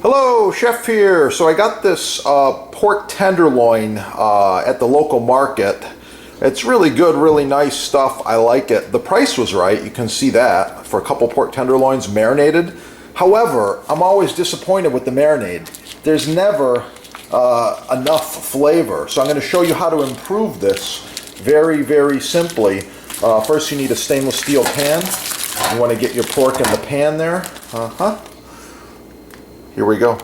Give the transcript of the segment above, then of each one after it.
Hello, Chef here. So I got this pork tenderloin at the local market. It's really good, really nice stuff. I like it. The price was right. You can see that for a couple pork tenderloins marinated. However, I'm always disappointed with the marinade. There's never enough flavor. So I'm going to show you how to improve this very, very simply. First, you need a stainless steel pan. You want to get your pork in the pan there. Here we go.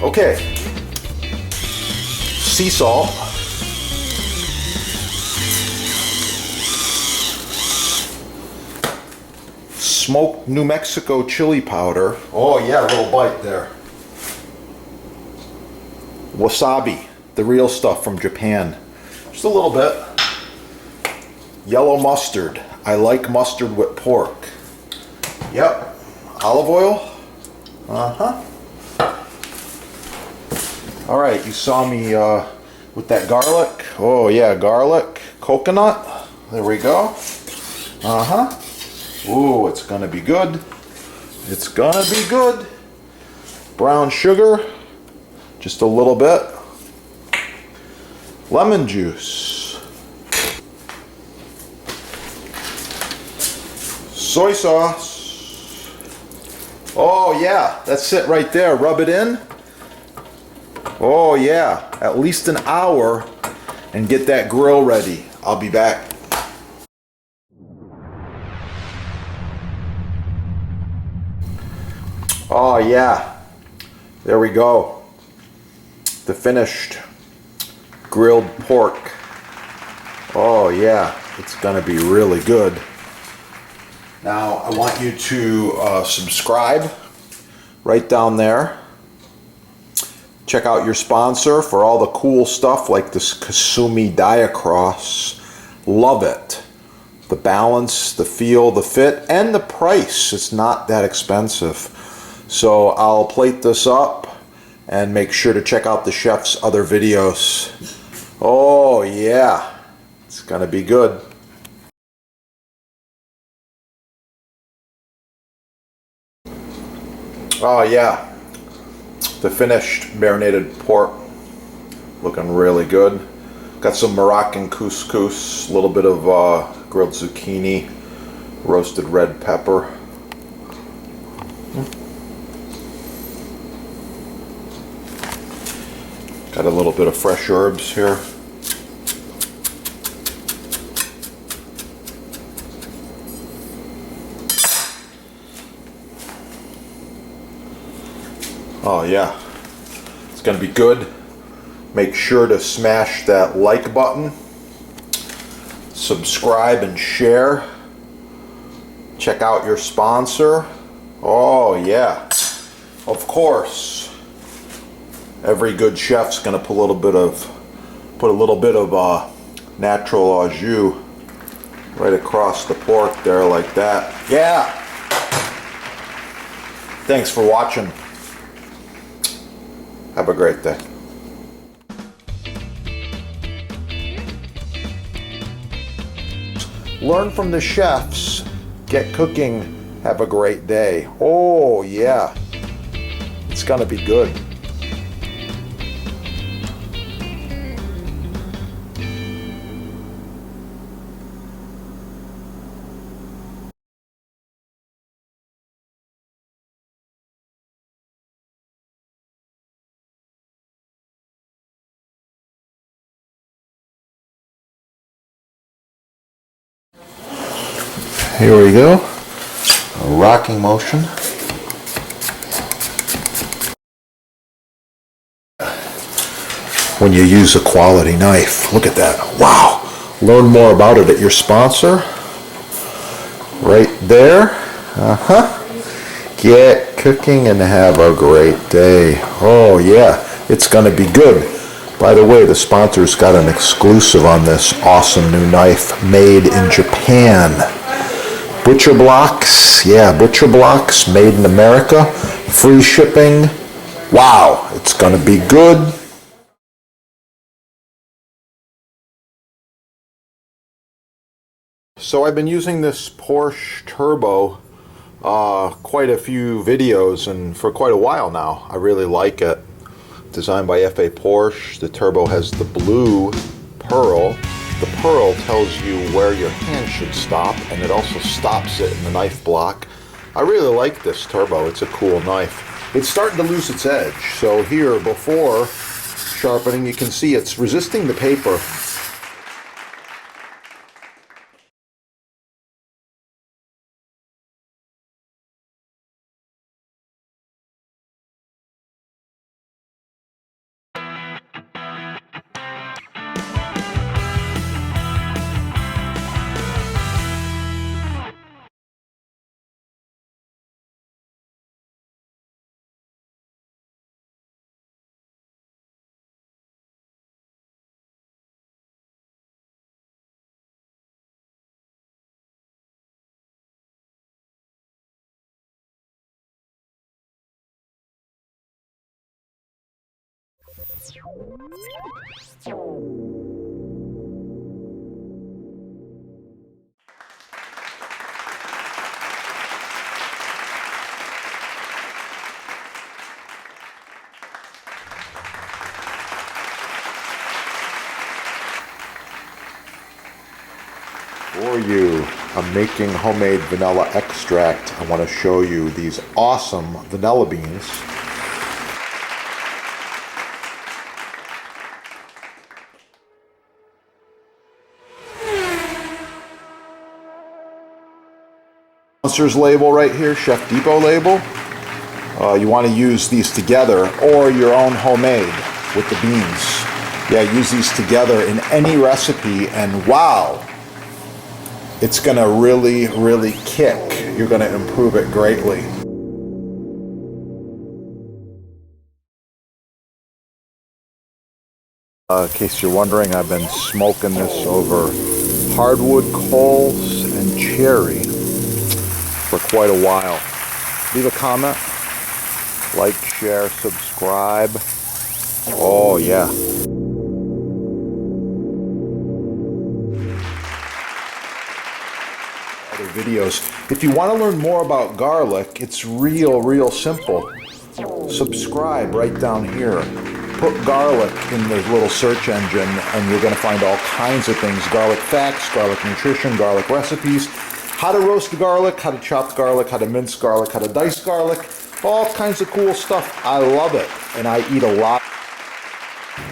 Okay. Sea salt. Smoked New Mexico chili powder. Oh yeah, a little bite there. Wasabi, the real stuff from Japan. Just a little bit. Yellow mustard. I like mustard with pork. Yep. Olive oil. Alright, you saw me with that garlic. Oh yeah, garlic. Coconut. There we go. Ooh, it's gonna be good. It's gonna be good. Brown sugar. Just a little bit. Lemon juice. Soy sauce. Oh yeah, that's it right there. Rub it in. Oh yeah, at least an hour and get that grill ready. I'll be back. Oh yeah, there we go. The finished grilled pork. Oh yeah, it's gonna be really good. Now I want you to subscribe right down there. Check out your sponsor for all the cool stuff like this Kasumi Diacross. Love it. The balance, the feel, the fit, and the price. It's not that expensive. So I'll plate this up. And make sure to check out the chef's other videos. Oh yeah, it's gonna be good. Oh yeah, the finished marinated pork, looking really good. Got some Moroccan couscous, a little bit of grilled zucchini, roasted red pepper. Got a little bit of fresh herbs here. Oh yeah, it's gonna be good. Make sure to smash that like button, subscribe and share. Check out your sponsor. Oh yeah, of course. Every good chef's gonna put a little bit of natural au jus right across the pork there like that. Yeah. Thanks for watching. Have a great day. Learn from the chefs. Get cooking. Have a great day. Oh yeah. It's gonna be good. Here we go, a rocking motion. When you use a quality knife, look at that, wow. Learn more about it at your sponsor, right there. Get cooking and have a great day. Oh yeah, it's gonna be good. By the way, the sponsor's got an exclusive on this awesome new knife made in Japan. Butcher blocks, yeah, butcher blocks made in America, free shipping, Wow, it's gonna be good. So I've been using this Porsche Turbo quite a few videos and for quite a while now. I really like it. Designed by FA Porsche. The Turbo has the blue pearl. The pearl tells you where your hand should stop, and it also stops it in the knife block. I really like this Turbo. It's a cool knife. It's starting to lose its edge. So here, before sharpening, you can see it's resisting the paper. For you, I'm making homemade vanilla extract. I want to show you these awesome vanilla beans. Sponsor's label right here, Chef Depot label. You want to use these together or your own homemade with the beans. Yeah, use these together in any recipe and wow! It's going to really, really kick. You're going to improve it greatly. In case you're wondering, I've been smoking this over hardwood coals and cherry for quite a while. Leave a comment, like, share, subscribe. Oh yeah. Other videos. If you want to learn more about garlic, it's real simple. Subscribe right down here. Put garlic in the little search engine and you're going to find all kinds of things. Garlic facts, garlic nutrition, garlic recipes, how to roast the garlic, how to chop garlic, how to mince garlic, how to dice garlic, all kinds of cool stuff. I love it and I eat a lot.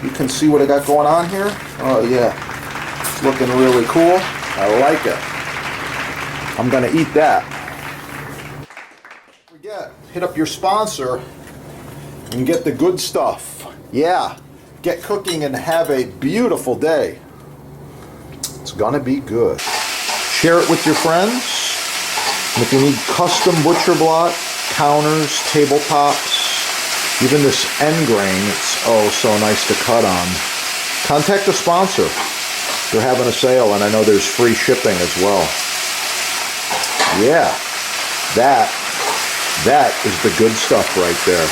You can see what I got going on here. Oh yeah, it's looking really cool. I like it. I'm gonna eat that. Don't forget, hit up your sponsor and get the good stuff. Yeah, get cooking and have a beautiful day. It's gonna be good. Share it with your friends. And if you need custom butcher block, counters, tabletops, even this end grain, it's oh so nice to cut on. Contact the sponsor. They're having a sale and I know there's free shipping as well. Yeah, that is the good stuff right there.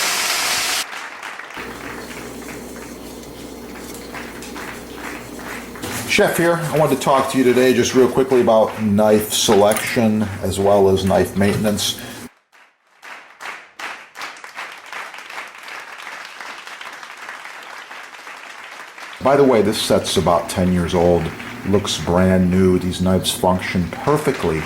Chef here. I wanted to talk to you today just real quickly about knife selection as well as knife maintenance. By the way, this set's about 10 years old. Looks brand new. These knives function perfectly.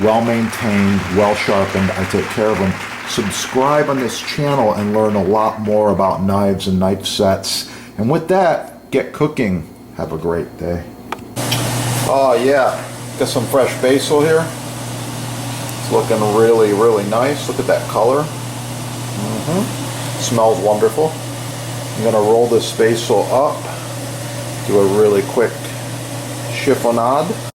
Well maintained, well sharpened. I take care of them. Subscribe on this channel and learn a lot more about knives and knife sets. And with that, get cooking. Have a great day. Oh yeah, got some fresh basil here. It's looking really nice. Look at that color. Smells wonderful. I'm gonna roll this basil up. Do a really quick chiffonade.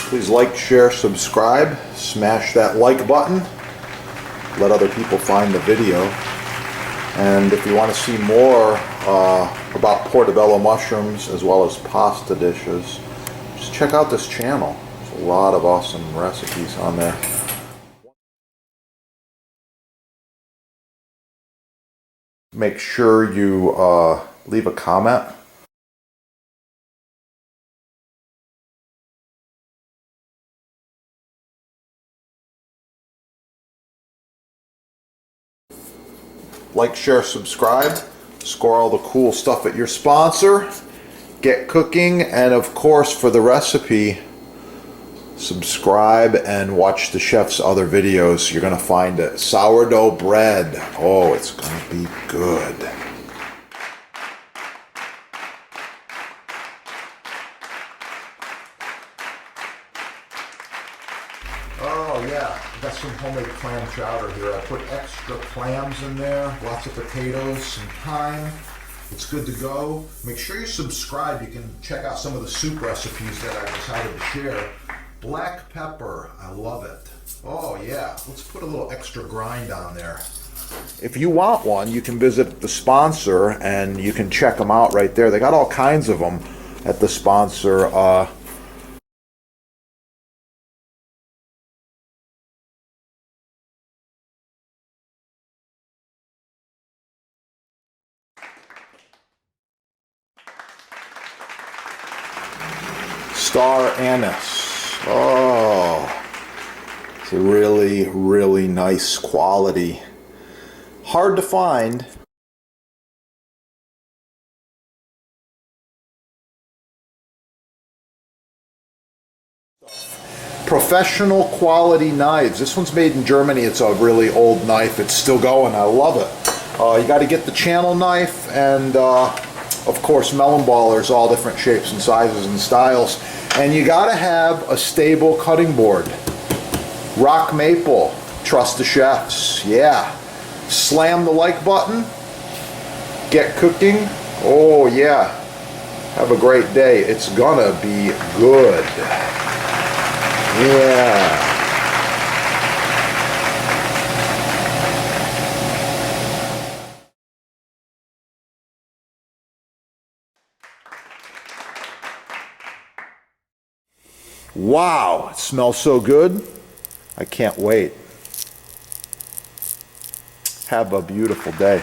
Please like, share, subscribe, smash that like button, let other people find the video. And if you want to see more about portobello mushrooms as well as pasta dishes, just check out this channel. There's a lot of awesome recipes on there. Make sure you leave a comment. Like, share, subscribe. Score all the cool stuff at your sponsor. Get cooking, and of course for the recipe, subscribe and watch the chef's other videos. You're gonna find it. Sourdough bread. Oh, it's gonna be good. Oh yeah, I got some homemade clam chowder here. I put extra clams in there, lots of potatoes, some thyme. It's good to go. Make sure you subscribe. You can check out some of the soup recipes that I decided to share. Black pepper, I love it. Oh yeah, let's put a little extra grind on there. If you want one, you can visit the sponsor and you can check them out right there. They got all kinds of them at the sponsor. Star anise. Oh, it's a really, really nice quality. Hard to find. Professional quality knives. This one's made in Germany. It's a really old knife. It's still going. I love it. You got to get the channel knife, and of course melon ballers, all different shapes and sizes and styles. And you got to have a stable cutting board. Rock maple. Trust the chefs. Yeah. Slam the like button. Get cooking. Oh yeah. Have a great day. It's gonna be good. Yeah. Wow, it smells so good. I can't wait. Have a beautiful day.